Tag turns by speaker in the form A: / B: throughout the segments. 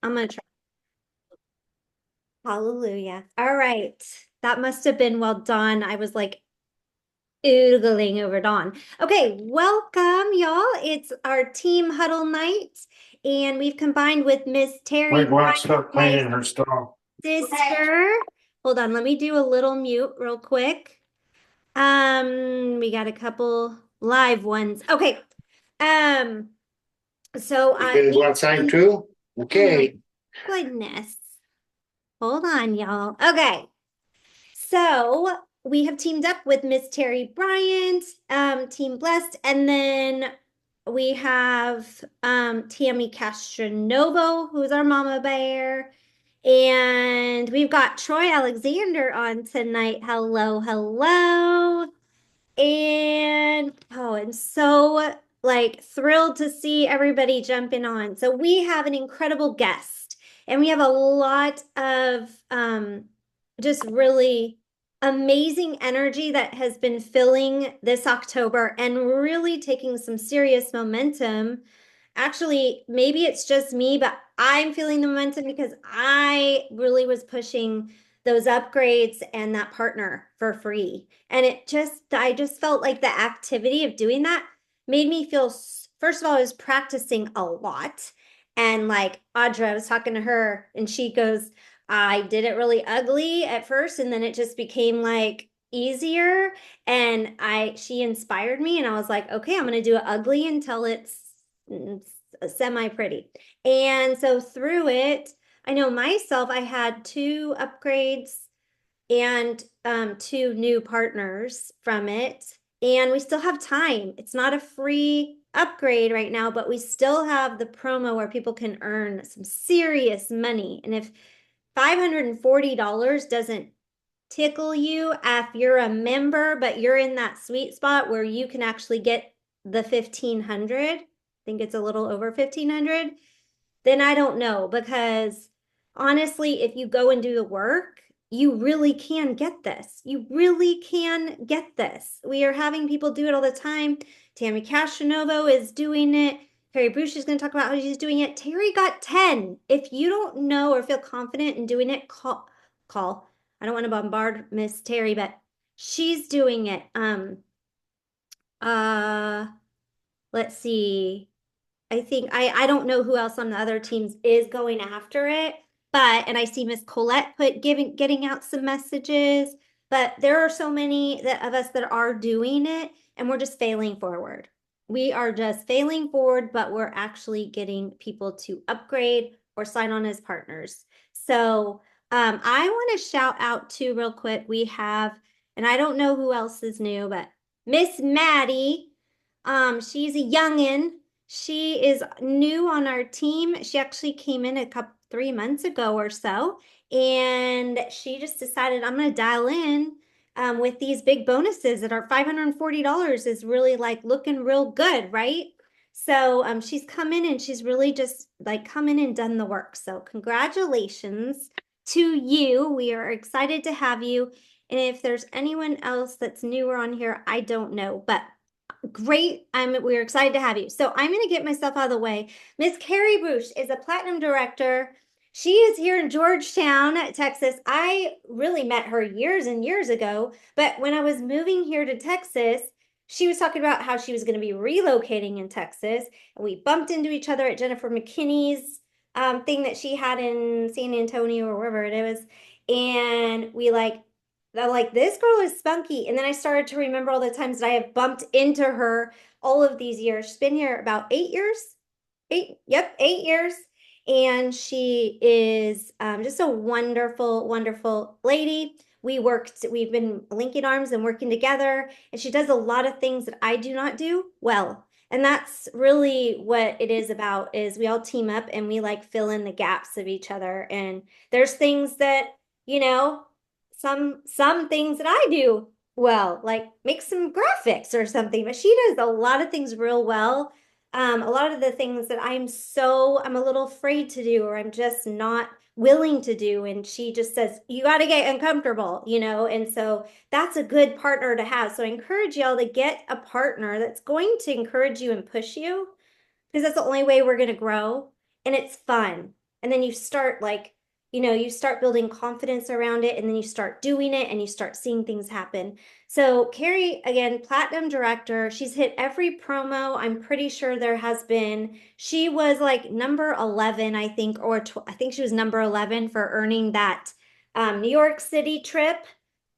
A: I'm gonna try. Hallelujah. All right. That must have been well done. I was like oogling over Dawn. Okay, welcome, y'all. It's our team huddle night, and we've combined with Miss Terry
B: Wait,
A: Bryant,
B: watch start
A: my
B: cleaning her stuff.
A: sister. Hold on, let me do a little mute real quick. We got a couple live ones. Okay. Um, so
B: You gonna go outside too?
A: oh my
B: Okay.
A: goodness. Hold on, y'all. Okay. So we have teamed up with Miss Terry Bryant, Team Blessed, and then we have Tammy Castronovo, who's our mama bear. And we've got Troy Alexander on tonight. Hello, hello. And oh, I'm so like thrilled to see everybody jumping on. So we have an incredible guest, and we have a lot of just really amazing energy that has been filling this October and really taking some serious momentum. Actually, maybe it's just me, but I'm feeling the momentum because I really was pushing those upgrades and that partner for free. And I just felt like the activity of doing that made me feel, first of all, I was practicing a lot. And like Audra, I was talking to her and she goes, I did it really ugly at first, and then it just became like easier. And she inspired me, and I was like, okay, I'm going to do it ugly until it's semi pretty. And so through it, I know myself, I had two upgrades and two new partners from it. And we still have time. It's not a free upgrade right now, but we still have the promo where people can earn some serious money. And if $540 doesn't tickle you, if you're a member, but you're in that sweet spot where you can actually get the 1500, I think it's a little over 1500, then I don't know, because honestly, if you go and do the work, you really can get this. You really can get this. We are having people do it all the time. Tammy Castranovo is doing it. Carrie Bruch is going to talk about how she's doing it. Terry got 10. If you don't know or feel confident in doing it, call. I don't want to bombard Miss Terry, but she's doing it. Uh let's see. I think I don't know who else on the other teams is going after it, but and I see Miss Colette getting out some messages, but there are so many of us that are doing it, and we're just failing forward. We are just failing forward, but we're actually getting people to upgrade or sign on as partners. So I want to shout out to real quick. We have, and I don't know who else is new, but Miss Maddie. She's a youngin'. She is new on our team. She actually came in a couple 3 months ago or so, and she just decided I'm going to dial in with these big bonuses that are $540 is really like looking real good, right? So she's come in and she's really just like come in and done the work. So congratulations to you. We are excited to have you. And if there's anyone else that's newer on here, I don't know, but great. We're excited to have you. So I'm going to get myself out of the way. Miss Carrie Bruch is a platinum director. She is here in Georgetown, Texas. I really met her years and years ago, but when I was moving here to Texas, she was talking about how she was going to be relocating in Texas. And we bumped into each other at Jennifer McKinney's thing that she had in San Antonio or wherever it was. And we like I'm like, this girl is spunky. And then I started to remember all the times that I have bumped into her all of these years. She's been here about 8 years. Yep, 8 years. And she is just a wonderful, wonderful lady. We've been linking arms and working together. And she does a lot of things that I do not do well. And that's really what it is about, is we all team up and we like fill in the gaps of each other. And there's things that, you know, some things that I do well, like make some graphics or something, but she does a lot of things real well. A lot of the things that I'm a little afraid to do, or I'm just not willing to do. And she just says, you got to get uncomfortable, And so that's a good partner to have. So I encourage y'all to get a partner that's going to encourage you and push you, because that's the only way we're going to grow. And it's fun. and then you start like, you start building confidence around it, and then you start doing it and you start seeing things happen. So Carrie, again, platinum director, she's hit every promo. I'm pretty sure there has been. She was like number 11, I think, I think she was number 11 for earning that New York City trip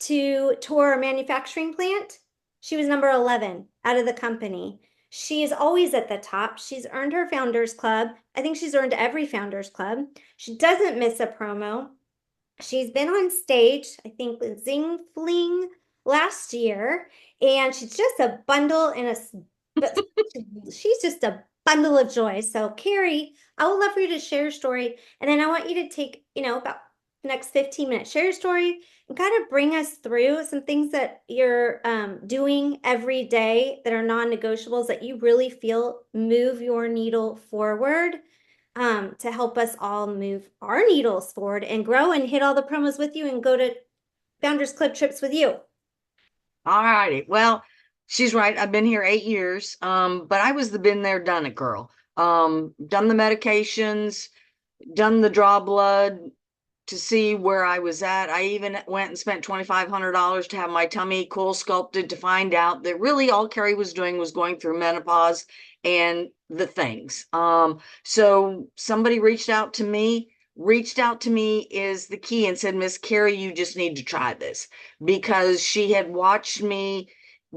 A: to tour a manufacturing plant. She was number 11 out of the company. She is always at the top. She's earned her Founders Club. I think she's earned every Founders Club. She doesn't miss a promo. She's been on stage, I think, with Zing Fling last year, and she's just a bundle and but she's just a bundle of joy. So, Carrie, I would love for you to share your story, and then I want you to take, about the next 15 minutes, share your story, and kind of bring us through some things that you're doing every day that are non-negotiables that you really feel move your needle forward, to help us all move our needles forward and grow and hit all the promos with you and go to Founders Club trips with you.
C: All righty. Well, she's right. I've been here 8 years. But I was the been there, done it girl. Done the medications, done the draw blood to see where I was at. I even went and spent $2,500 to have my tummy cool sculpted to find out that really all Carrie was doing was going through menopause and the things. So somebody reached out to me is the key and said, Miss Carrie, you just need to try this, because she had watched me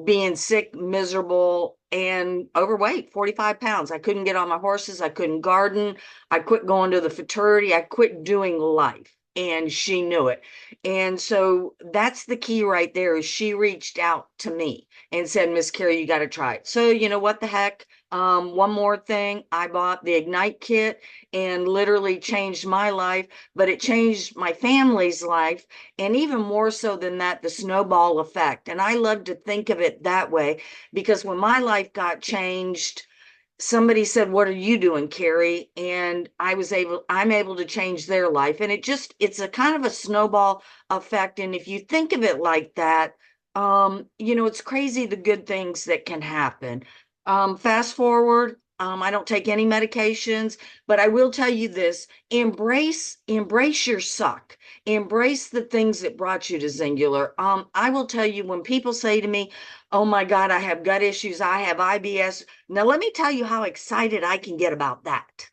C: being sick, miserable, and overweight, 45 pounds. I couldn't get on my horses. I couldn't garden. I quit going to the fraternity. I quit doing life. And she knew it. And so that's the key right there, is she reached out to me and said, Miss Carrie, you got to try it. So, you know what the heck? One more thing, I bought the Ignite kit and literally changed my life, but it changed my family's life. And even more so than that, the snowball effect. And I love to think of it that way, because when my life got changed, somebody said, what are you doing, Carrie? And I'm able to change their life. And it's a kind of a snowball effect. And if you think of it like that, it's crazy the good things that can happen. Fast forward, I don't take any medications, but I will tell you this: embrace your suck, embrace the things that brought you to Singular. I will tell you, when people say to me, oh my God, I have gut issues, I have IBS. Now, let me tell you how excited I can get about that.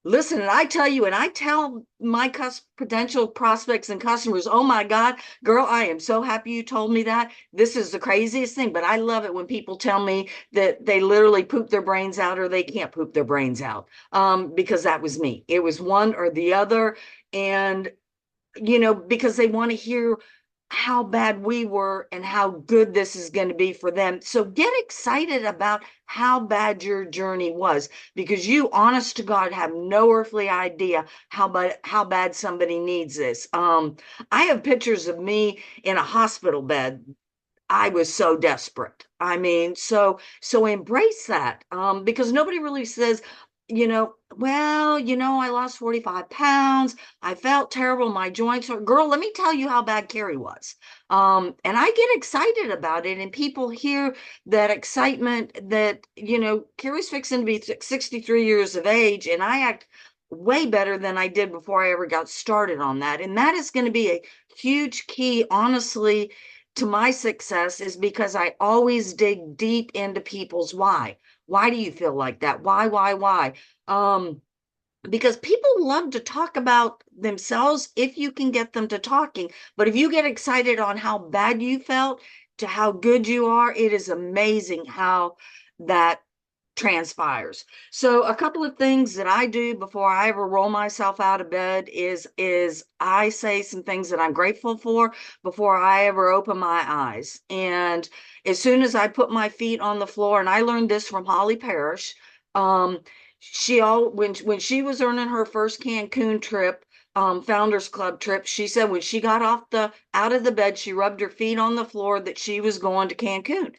C: Listen, and I tell you, and I tell my potential prospects and customers, oh my God, girl, I am so happy you told me that. This is the craziest thing. But I love it when people tell me that they literally poop their brains out or they can't poop their brains out, because that was me. It was one or the other. And, because they want to hear how bad we were and how good this is going to be for them. So get excited about how bad your journey was, because you, honest to God, have no earthly idea how bad somebody needs this. I have pictures of me in a hospital bed. I was so desperate. I mean, so embrace that, because nobody really says, well, I lost 45 pounds. I felt terrible. My joints hurt. Girl, let me tell you how bad Carrie was. And I get excited about it, and people hear that excitement that, Carrie's fixing to be 63 years of age, and I act way better than I did before I ever got started on that. And that is going to be a huge key, honestly, to my success, is because I always dig deep into people's why. Why do you feel like that? Why? Because people love to talk about themselves if you can get them to talking. But if you get excited on how bad you felt to how good you are, it is amazing how that transpires. So a couple of things that I do before I ever roll myself out of bed is I say some things that I'm grateful for before I ever open my eyes. And as soon as I put my feet on the floor, and I learned this from Holly Parrish, when she was earning her first Cancun trip, Founders Club trip, she said when she got out of the bed, she rubbed her feet on the floor that she was going to Cancun.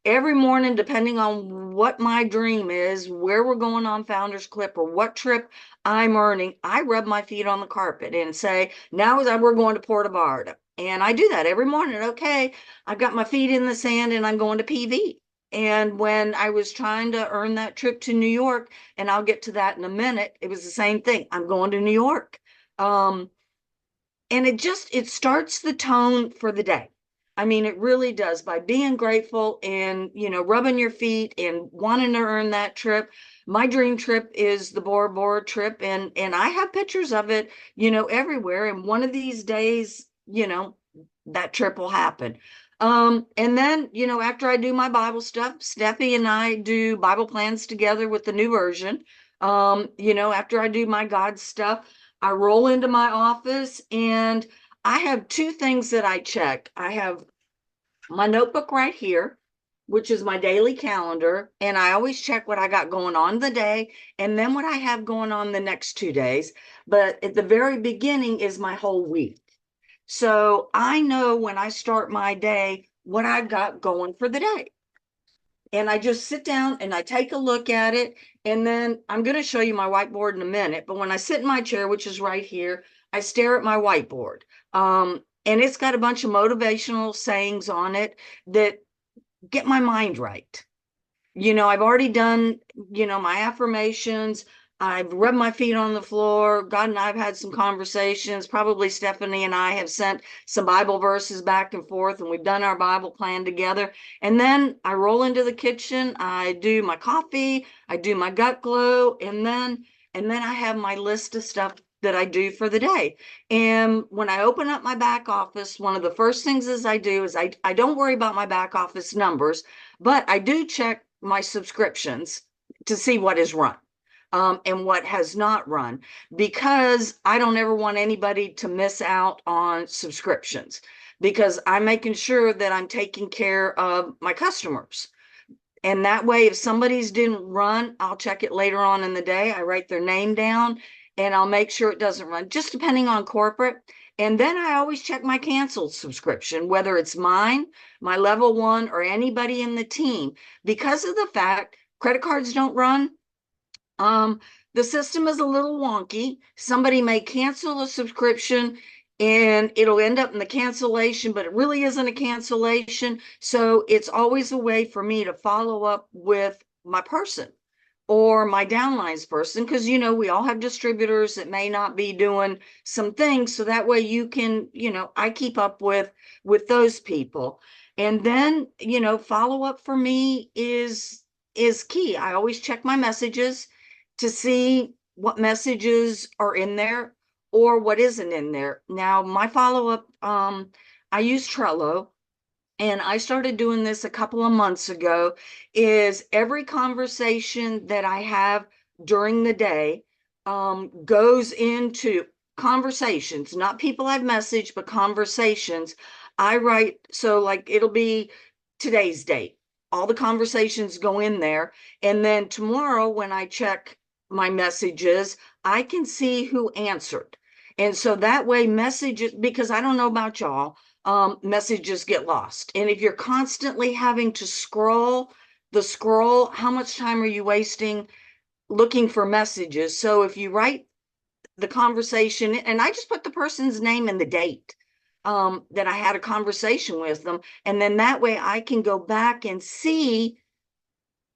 C: Every morning, depending on what my dream is, where we're going on Founders Club or what trip I'm earning, I rub my feet on the carpet and say, now we're going to Puerto Vallarta. And I do that every morning. Okay, I've got my feet in the sand and I'm going to PV. And when I was trying to earn that trip to New York, and I'll get to that in a minute, it was the same thing. I'm going to New York. Um, and it starts the tone for the day. I mean, it really does, by being grateful and, rubbing your feet and wanting to earn that trip. My dream trip is the Bora Bora trip, and I have pictures of it, everywhere. And one of these days, that trip will happen. And then, after I do my Bible stuff, Steffi and I do Bible plans together with the new version. After I do my God stuff, I roll into my office and I have two things that I check. I have my notebook right here, which is my daily calendar, and I always check what I got going on the day and then what I have going on the next 2 days. But at the very beginning is my whole week. So I know when I start my day what I've got going for the day. And I just sit down and I take a look at it. And then I'm going to show you my whiteboard in a minute. But when I sit in my chair, which is right here, I stare at my whiteboard. And it's got a bunch of motivational sayings on it that get my mind right. I've already done, my affirmations. I've rubbed my feet on the floor. God and I've had some conversations. Probably Stephanie and I have sent some Bible verses back and forth, and we've done our Bible plan together. And then I roll into the kitchen. I do my coffee. I do my gut glow, and then I have my list of stuff that I do for the day. And when I open up my back office, one of the first things I do is I don't worry about my back office numbers, but I do check my subscriptions to see what is run, and what has not run, because I don't ever want anybody to miss out on subscriptions, because I'm making sure that I'm taking care of my customers. And that way, if somebody's didn't run, I'll check it later on in the day. I write their name down and I'll make sure it doesn't run, just depending on corporate. And then I always check my canceled subscription, whether it's mine, my level one, or anybody in the team, because of the fact credit cards don't run. The system is a little wonky. Somebody may cancel a subscription and it'll end up in the cancellation, but it really isn't a cancellation. So it's always a way for me to follow up with my person or my downlines person, because we all have distributors that may not be doing some things. So that way you can, I keep up with those people. And then, follow up for me is key. I always check my messages to see what messages are in there or what isn't in there. Now, my follow-up, I use Trello, and I started doing this a couple of months ago, is every conversation that I have during the day goes into conversations, not people I've messaged, but conversations. I write, so like it'll be today's date. All the conversations go in there. And then tomorrow, when I check my messages, I can see who answered. And so that way, messages, because I don't know about y'all, messages get lost. And if you're constantly having to scroll, how much time are you wasting looking for messages? So if you write the conversation, and I just put the person's name and the date that I had a conversation with them, and then that way I can go back and see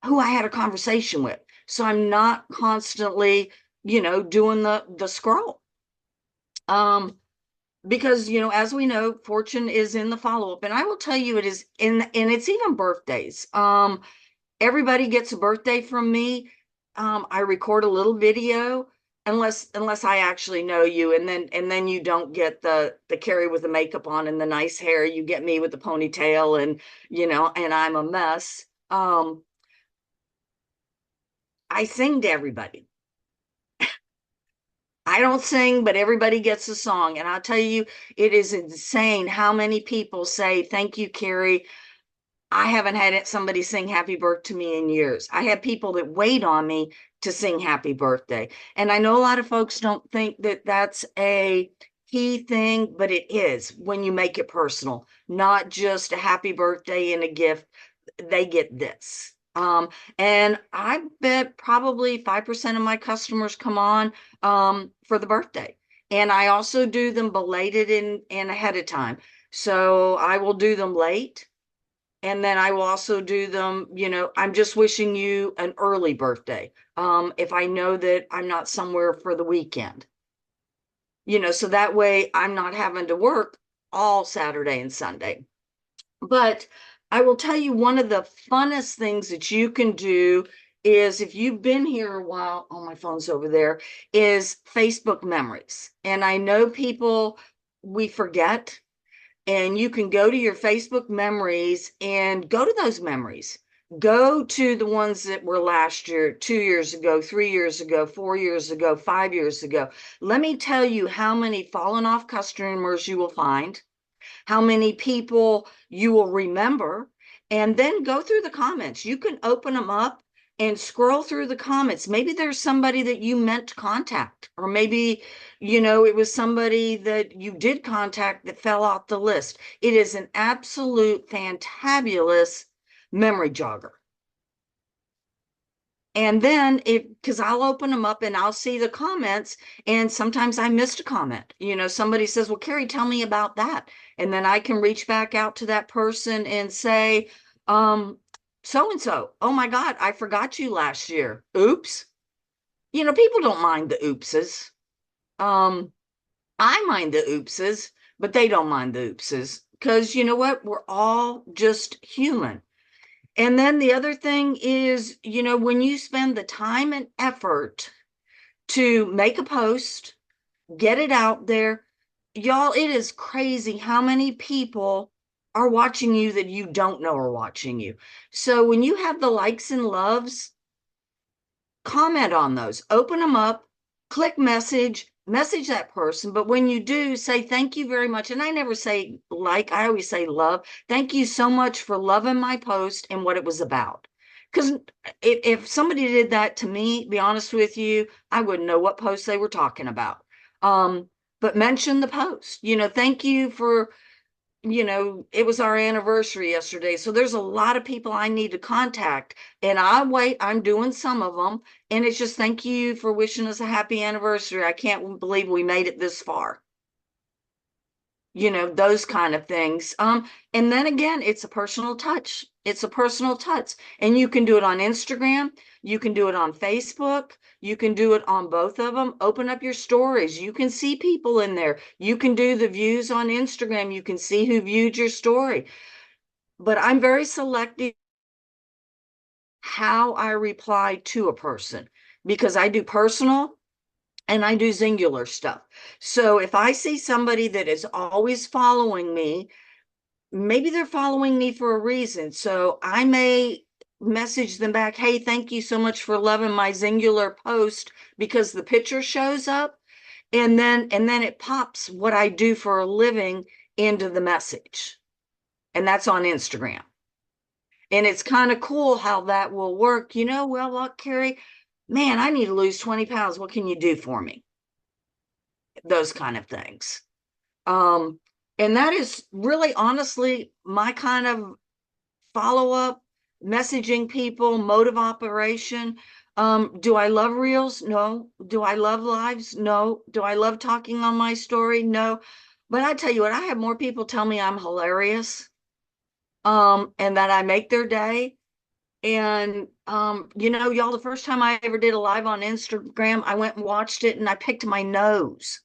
C: who I had a conversation with. So I'm not constantly, doing the scroll. Because as we know, fortune is in the follow-up, and I will tell you, it is in, and it's even birthdays. Everybody gets a birthday from me. I record a little video, unless I actually know you, and then you don't get the Carrie with the makeup on and the nice hair. You get me with the ponytail, and and I'm a mess. I sing to everybody. I don't sing, but everybody gets a song. And I'll tell you, it is insane how many people say, "Thank you, Carrie. I haven't had somebody sing happy birthday to me in years." I have people that wait on me to sing happy birthday. And I know a lot of folks don't think that that's a key thing, but it is when you make it personal, not just a happy birthday and a gift. They get this. And I bet probably 5% of my customers come on for the birthday. And I also do them belated and ahead of time. So I will do them late. And then I will also do them, I'm just wishing you an early birthday. If I know that I'm not somewhere for the weekend, so that way I'm not having to work all Saturday and Sunday. But I will tell you, one of the funnest things that you can do is, if you've been here a while, oh, my phone's over there, is Facebook memories. And I know people, we forget, and you can go to your Facebook memories and go to those memories. Go to the ones that were last year, 2 years ago, 3 years ago, 4 years ago, 5 years ago. Let me tell you how many fallen off customers you will find, how many people you will remember, and then go through the comments. You can open them up and scroll through the comments. Maybe there's somebody that you meant to contact, or maybe, it was somebody that you did contact that fell off the list. It is an absolute fantabulous memory jogger. And then because I'll open them up and I'll see the comments, and sometimes I missed a comment. Somebody says, well, Carrie, tell me about that. And then I can reach back out to that person and say, so and so, oh my God, I forgot you last year. Oops. People don't mind the oopses. I mind the oopses, but they don't mind the oopses, because you know what? We're all just human. And then the other thing is, when you spend the time and effort to make a post, get it out there, y'all, it is crazy how many people are watching you that you don't know are watching you. So when you have the likes and loves, comment on those, open them up, click message that person. But when you do, say thank you very much. And I never say like, I always say love. Thank you so much for loving my post and what it was about. Because if somebody did that to me, be honest with you, I wouldn't know what post they were talking about. But mention the post, thank you for, it was our anniversary yesterday. So there's a lot of people I need to contact, and I'm doing some of them. And it's just, thank you for wishing us a happy anniversary. I can't believe we made it this far. Those kind of things. And then again, it's a personal touch. It's a personal touch. And you can do it on Instagram. You can do it on Facebook. You can do it on both of them. Open up your stories. You can see people in there. You can do the views on Instagram. You can see who viewed your story. But I'm very selective how I reply to a person, because I do personal and I do singular stuff. So if I see somebody that is always following me, maybe they're following me for a reason. So I may message them back, hey, thank you so much for loving my singular post, because the picture shows up, and then it pops what I do for a living into the message. And that's on Instagram. And it's kind of cool how that will work. Well, look, Carrie, man, I need to lose 20 pounds. What can you do for me? Those kind of things. Um, and that is really honestly my kind of follow-up, messaging people, mode of operation. Do I love reels? No. Do I love lives? No. Do I love talking on my story? No. But I tell you what, I have more people tell me I'm hilarious, and that I make their day. And y'all, the first time I ever did a live on Instagram, I went and watched it and I picked my nose.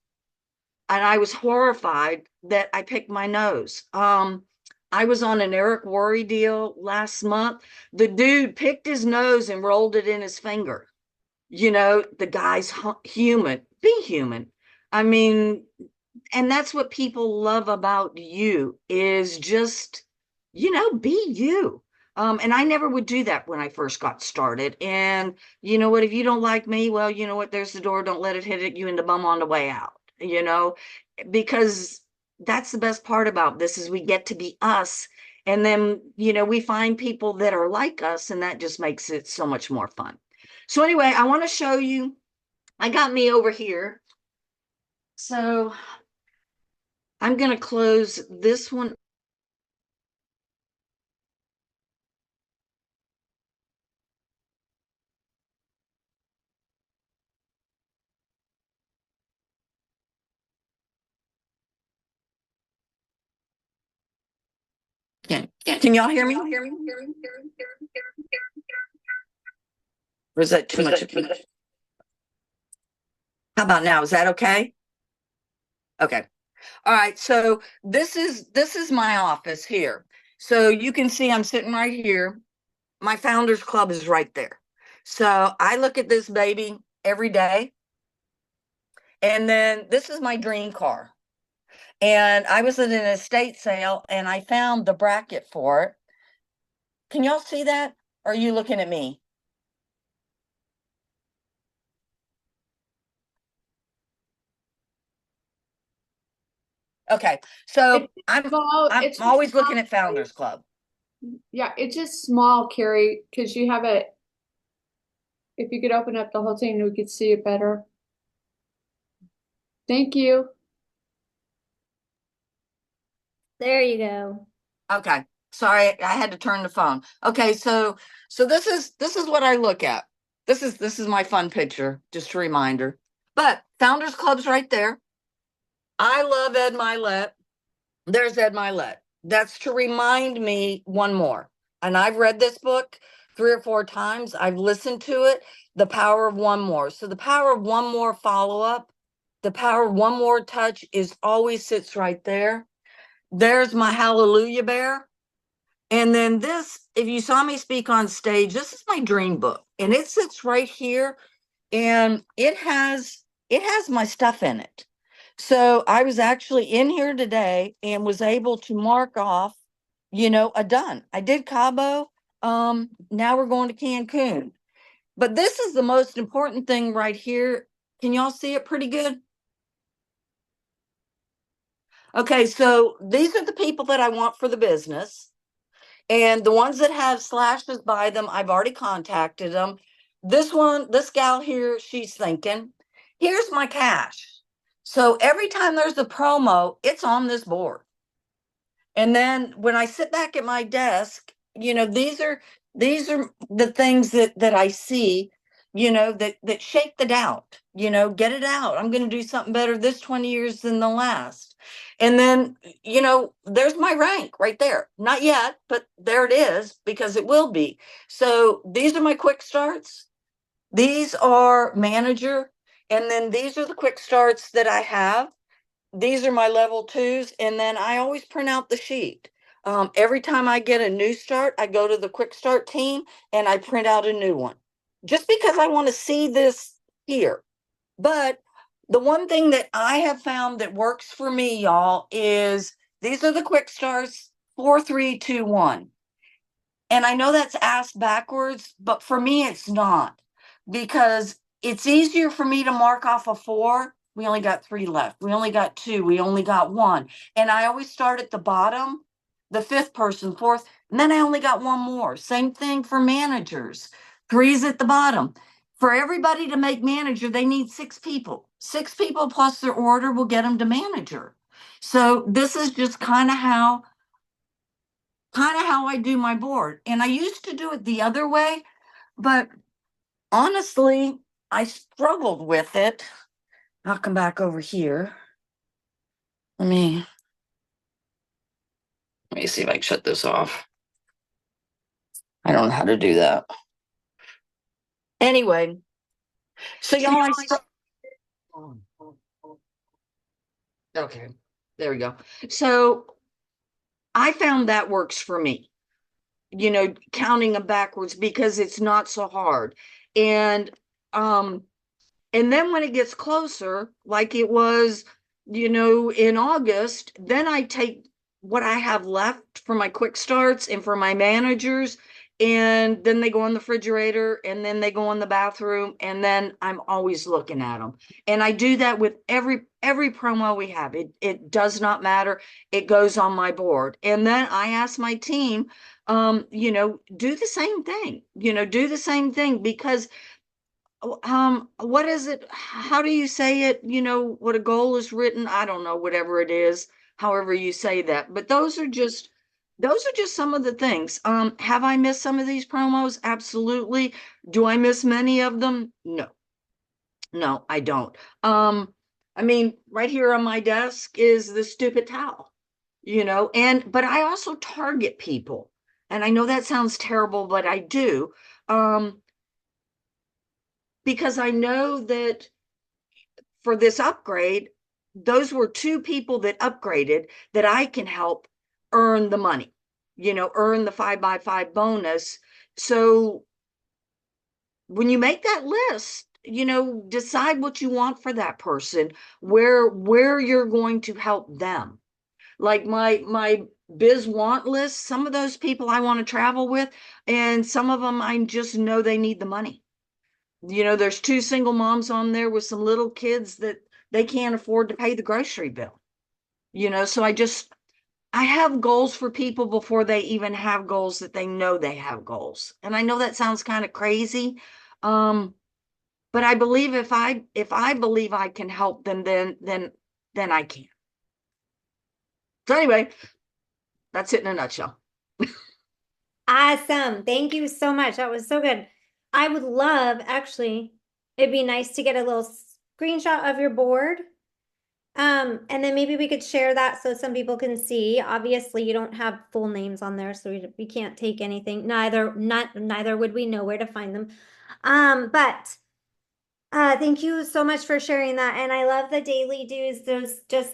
C: And I was horrified that I picked my nose. I was on an Eric Worre deal last month. The dude picked his nose and rolled it in his finger. The guy's human. Be human. I mean, and that's what people love about you, is just, be you. And I never would do that when I first got started. And you know what? If you don't like me, well, you know what? There's the door. Don't let it hit you in the bum on the way out, because that's the best part about this, is we get to be us. And then, we find people that are like us, and that just makes it so much more fun. So anyway, I want to show you, I got me over here. So I'm going to close this one. Can y'all hear me? Or is that too much? How about now? Is that okay? Okay. All right. So this is my office here. So you can see I'm sitting right here. My Founders Club is right there. So I look at this baby every day. And then this is my dream car. And I was at an estate sale and I found the bracket for it. Can y'all see that? Or are you looking at me? Okay. So I'm
D: It's
C: always
D: small,
C: looking at Founders Club.
D: yeah, it's just small, Carrie, because you have it. If you could open up the whole thing, we could see it better. Thank you.
A: There you go.
C: Okay. Sorry, I had to turn the phone. Okay, so this is what I look at. This is my fun picture, just a reminder. But Founders Club's right there. I love Ed Milet. There's Ed Milet. That's to remind me one more. And I've read this book 3 or 4 times. I've listened to it. The Power of One More. So the power of one more follow-up, the power of one more touch is always sits right there. There's my Hallelujah Bear. And then this, if you saw me speak on stage, this is my dream book. And it sits right here and it has my stuff in it. So I was actually in here today and was able to mark off, a done. I did Cabo. Now we're going to Cancun. But this is the most important thing right here. Can y'all see it pretty good? Okay, so these are the people that I want for the business. And the ones that have slashes by them, I've already contacted them. This gal here, she's thinking, here's my cash. So every time there's a promo, it's on this board. And then when I sit back at my desk, these are the things that I see, that shake the doubt, get it out. I'm going to do something better this 20 years than the last. And then, there's my rank right there. Not yet, but there it is because it will be. So these are my quick starts. These are manager. And then these are the quick starts that I have. These are my level 2s. And then I always print out the sheet. Every time I get a new start, I go to the quick start team and I print out a new one just because I want to see this here. But the one thing that I have found that works for me, y'all, is these are the quick starts 4, 3, 2, 1. And I know that's asked backwards, but for me, it's not because it's easier for me to mark off a 4. We only got 3 left. We only got 2. We only got 1. And I always start at the bottom, the 5th person, 4th, and then I only got 1 more. Same thing for managers. 3's at the bottom. For everybody to make manager, they need 6 people. 6 people plus their order will get them to manager. So this is just kind of how I do my board. And I used to do it the other way, but honestly, I struggled with it. I'll come back over here. Let me see if I can shut this off. I don't know how to do that. Anyway, so y'all, okay, there we go. So I found that works for me. Counting them backwards because it's not so hard. And then when it gets closer, like it was, in August, then I take what I have left for my quick starts and for my managers, and then they go in the refrigerator and then they go in the bathroom, and then I'm always looking at them. And I do that with every promo we have. It does not matter. It goes on my board. And then I ask my team, do the same thing, because what is it? How do you say it? What a goal is written. I don't know, whatever it is, however you say that. But those are just some of the things. Have I missed some of these promos? Absolutely. Do I miss many of them? No, I don't. Right here on my desk is the stupid towel. but I also target people. And I know that sounds terrible, but I do. Because I know that for this upgrade, those were two people that upgraded that I can help earn the money, earn the 5x5 bonus. So when you make that list, decide what you want for that person, where you're going to help them. Like my biz want list, some of those people I want to travel with, and some of them I just know they need the money. There's two single moms on there with some little kids that they can't afford to pay the grocery bill. So I have goals for people before they even have goals that they know they have goals. And I know that sounds kind of crazy. But I believe if I believe I can help them, then I can. So anyway, that's it in a nutshell.
A: Awesome. Thank you so much. That was so good. I would love, actually, it'd be nice to get a little screenshot of your board. And then maybe we could share that so some people can see. Obviously, you don't have full names on there, so we can't take anything. Neither would we know where to find them. But thank you so much for sharing that. And I love the daily do's,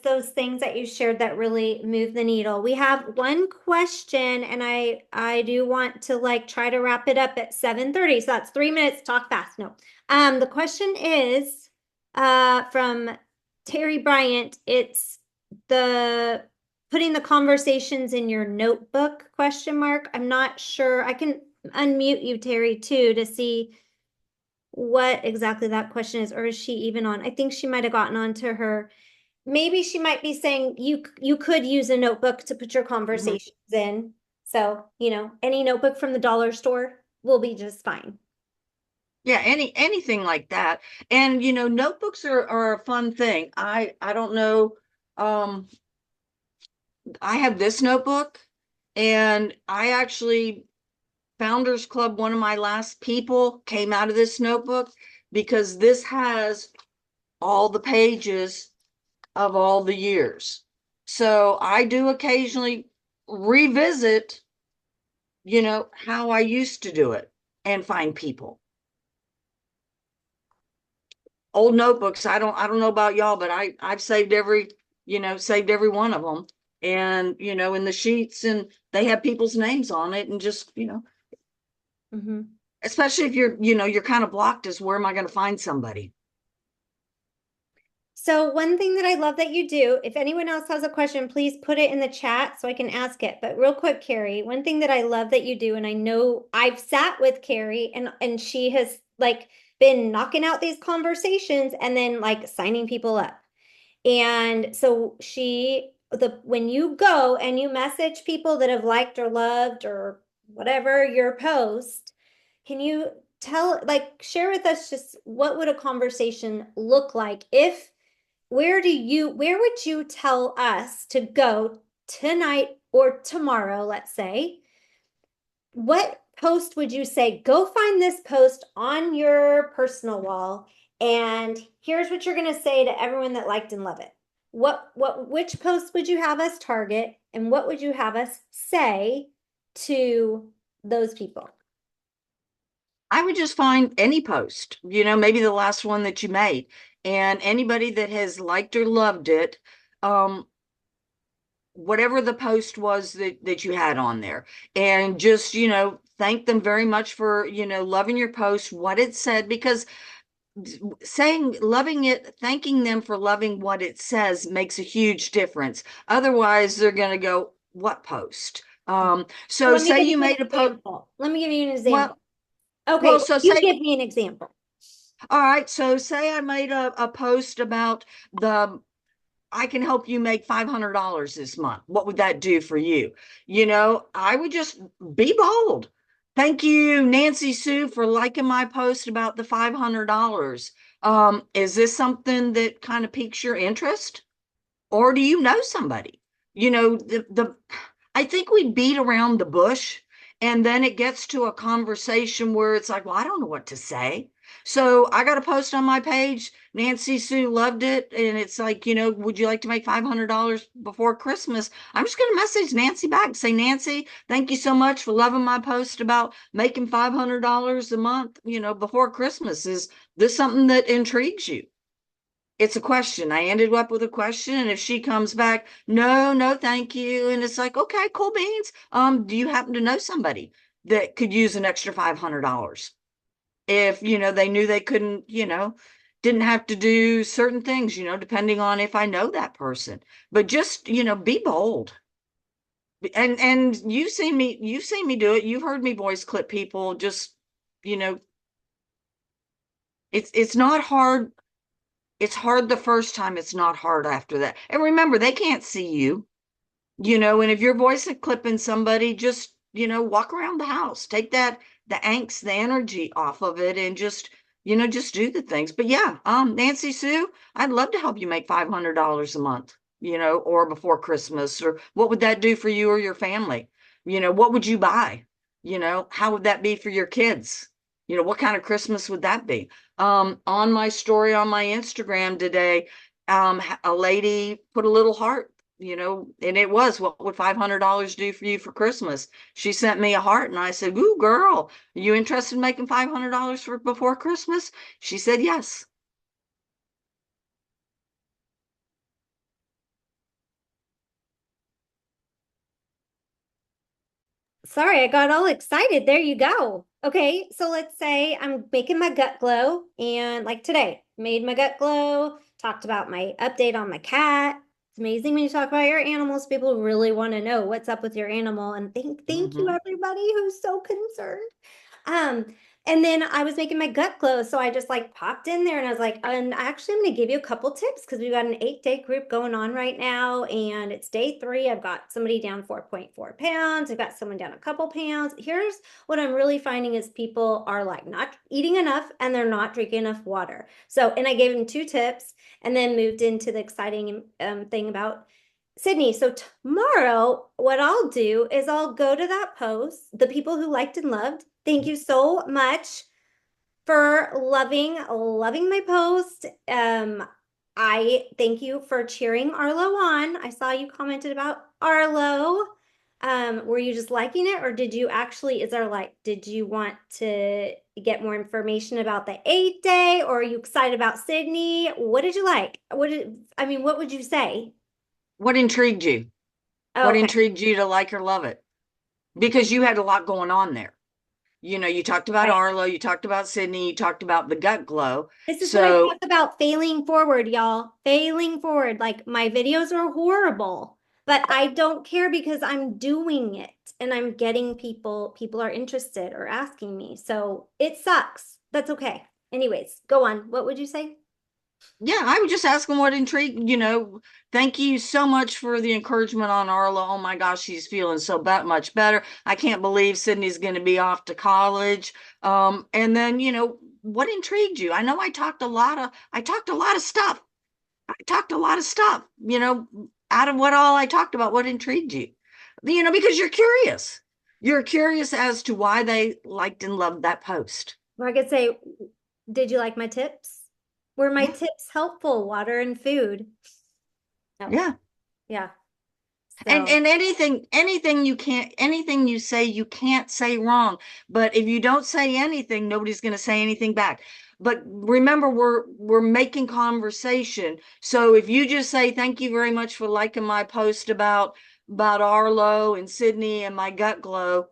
A: those things that you shared that really move the needle. We have one question, and I do want to try to wrap it up at 7:30. So that's 3 minutes, talk fast. No. The question is from Terry Bryant. It's the putting the conversations in your notebook question mark. I'm not sure. I can unmute you, Terry, too, to see what exactly that question is, or is she even on? I think she might have gotten onto her. Maybe she might be saying you could use a notebook to put your conversations in. So, any notebook from the dollar store will be just fine.
C: Yeah, anything like that. And notebooks are a fun thing. I don't know. I have this notebook, and I actually Founders Club, one of my last people came out of this notebook because this has all the pages of all the years. So I do occasionally revisit, how I used to do it and find people. Old notebooks, I don't know about y'all, but I've saved every one of them. And, in the sheets, and they have people's names on it, and just, especially if you're kind of blocked as where am I going to find somebody?
A: So one thing that I love that you do, if anyone else has a question, please put it in the chat so I can ask it. But real quick, Carrie, one thing that I love that you do, and I know I've sat with Carrie and she has been knocking out these conversations and then signing people up. And so when you go and you message people that have liked or loved or whatever your post, can you share with us just what would a conversation look like where would you tell us to go tonight or tomorrow, let's say? What post would you say, go find this post on your personal wall, and here's what you're going to say to everyone that liked and loved it? Which post would you have us target, and what would you have us say to those people?
C: I would just find any post, maybe the last one that you made, and anybody that has liked or loved it, whatever the post was that you had on there, and just, thank them very much for, loving your post, what it said, because loving it, thanking them for loving what it says makes a huge difference. Otherwise, they're going to go, what post? So say you made a post.
A: Let me give you an example.
C: Well,
A: okay, so you give me an example.
C: All right, so say I made a post about I can help you make $500 this month. What would that do for you? I would just be bold. Thank you, Nancy Sue, for liking my post about the $500. Is this something that kind of piques your interest? Or do you know somebody? I think we beat around the bush, and then it gets to a conversation where it's like, well, I don't know what to say. So I got a post on my page. Nancy Sue loved it. And it's like, would you like to make $500 before Christmas? I'm just going to message Nancy back, say, Nancy, thank you so much for loving my post about making $500 a month, before Christmas. Is this something that intrigues you? It's a question. I ended up with a question. And if she comes back, no, no, thank you. And it's like, okay, cool beans. Do you happen to know somebody that could use an extra $500? If, they knew they couldn't, didn't have to do certain things, depending on if I know that person. But just, be bold. And you've seen me do it. You've heard me voice clip people. Just, you know, it's not hard. It's hard the first time. It's not hard after that. And remember, they can't see you, and if you're voice clipping somebody, just, walk around the house, take the angst, the energy off of it, and just do the things. But yeah, Nancy Sue, I'd love to help you make $500 a month, or before Christmas, or what would that do for you or your family? What would you buy? How would that be for your kids? What kind of Christmas would that be? On my story on my Instagram today, a lady put a little heart, and it was, what would $500 do for you for Christmas? She sent me a heart, and I said, ooh, girl, are you interested in making $500 for before Christmas? She said yes.
A: Sorry, I got all excited. There you go. Okay, so let's say I'm making my gut glow, and like today, made my gut glow, talked about my update on my cat. It's amazing when you talk about your animals, people really want to know what's up with your animal. And thank you everybody who's so concerned. Um, and then I was making my gut glow, so I just like popped in there and I was like, and actually I'm gonna give you a couple tips because we've got an 8-day group going on right now, and it's day 3. I've got somebody down 4.4 pounds. I've got someone down a couple pounds. Here's what I'm really finding is people are like not eating enough and they're not drinking enough water. So, and I gave them 2 tips and then moved into the exciting thing about Sydney. So tomorrow, what I'll do is I'll go to that post, the people who liked and loved. Thank you so much for loving my post. I thank you for cheering Arlo on. I saw you commented about Arlo. Were you just liking it, or did you actually, did you want to get more information about the 8-day, or are you excited about Sydney? What did you like? What would you say?
C: What intrigued you?
A: Oh,
C: What
A: okay.
C: intrigued you to like or love it? Because you had a lot going on there. You talked about
A: Right.
C: Arlo, you talked about Sydney, you talked about the gut glow.
A: This is what I
C: So
A: talk about, failing forward, y'all. Failing forward. Like my videos are horrible, but I don't care because I'm doing it and I'm getting people are interested or asking me. So it sucks. That's okay. Anyways, go on. What would you say?
C: yeah, I would just ask them what intrigued, thank you so much for the encouragement on Arlo. Oh my gosh, she's feeling so much better. I can't believe Sydney's going to be off to college. And then, what intrigued you? I know I talked a lot of stuff. I talked a lot of stuff, out of what all I talked about, what intrigued you? Because you're curious. You're curious as to why they liked and loved that post.
A: Or I could say, did you like my tips? Were my
C: Yeah.
A: tips helpful? Water and food. Oh,
C: Yeah.
A: yeah.
C: And
A: So,
C: anything you say, you can't say wrong. But if you don't say anything, nobody's going to say anything back. But remember, we're making conversation. So if you just say thank you very much for liking my post about Arlo and Sydney and my gut glow,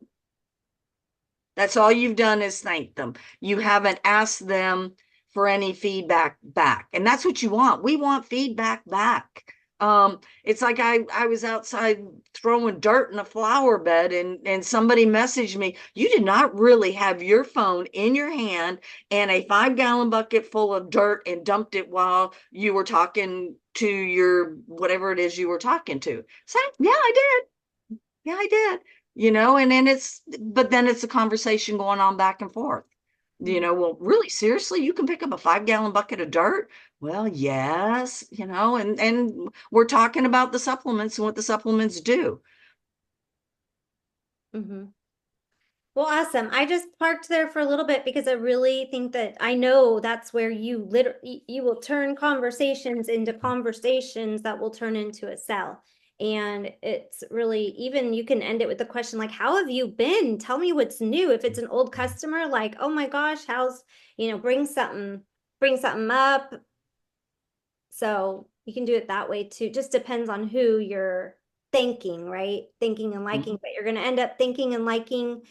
C: that's all you've done is thank them. You haven't asked them for any feedback back. And that's what you want. We want feedback back. It's like I was outside throwing dirt in a flower bed, and somebody messaged me, you did not really have your phone in your hand and a 5-gallon bucket full of dirt and dumped it while you were talking to your whatever it is you were talking to. So yeah, I did. Yeah, I did. And then but then it's a conversation going on back and forth. Well, really, seriously, you can pick up a 5-gallon bucket of dirt? Well, yes, and we're talking about the supplements and what the supplements do.
A: mhm. Well, awesome. I just parked there for a little bit because I really think that I know that's where you literally you will turn conversations into conversations that will turn into a sell. And it's really even you can end it with the question like, how have you been? Tell me what's new. If it's an old customer, like, oh my gosh, how's, bring something up. So you can do it that way too. Just depends on who you're thinking, right? Thinking and liking, but you're going to end up thinking and liking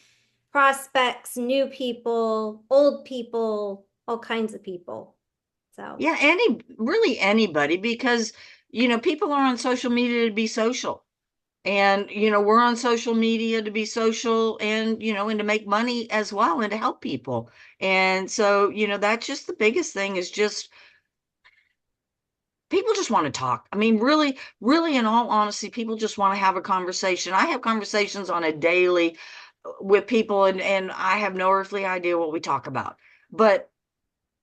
A: prospects, new people, old people, all kinds of people. So,
C: Yeah, really anybody, because people are on social media to be social. And we're on social media to be social and to make money as well and to help people. And so, that's just the biggest thing is just people just want to talk. I mean, really, really, in all honesty, people just want to have a conversation. I have conversations on a daily with people, and I have no earthly idea what we talk about. But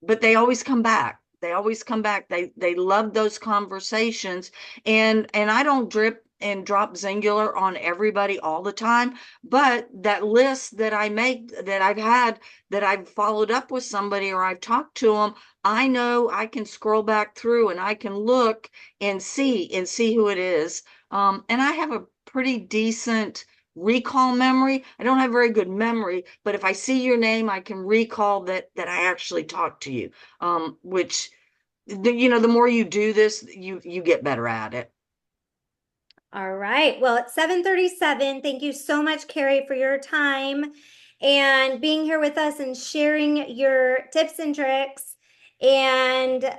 C: they always come back. They always come back. They love those conversations. And I don't drip and drop singular on everybody all the time, but that list that I make that I've had that I've followed up with somebody or I've talked to them, I know I can scroll back through and I can look and see who it is. And I have a pretty decent recall memory. I don't have very good memory, but if I see your name, I can recall that I actually talked to you. Which the more you do this, you get better at it.
A: all right. Well, it's 7:37. Thank you so much, Carrie, for your time and being here with us and sharing your tips and tricks. And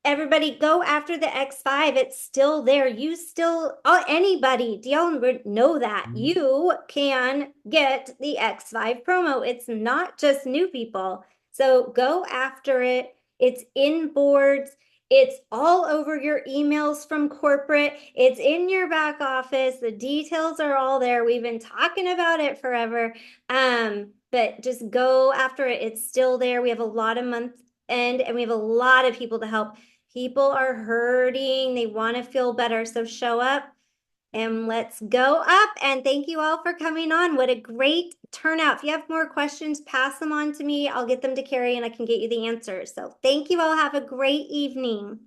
A: everybody go after the X5. It's still there. You still, anybody, do y'all know that you can get the X5 promo? It's not just new people. So go after it. It's in boards. It's all over your emails from corporate. It's in your back office. The details are all there. We've been talking about it forever. But just go after it. It's still there. We have a lot of month end and we have a lot of people to help. People are hurting. They want to feel better. So show up and let's go up. And thank you all for coming on. What a great turnout. If you have more questions, pass them on to me. I'll get them to Carrie and I can get you the answers. So thank you all. Have a great evening.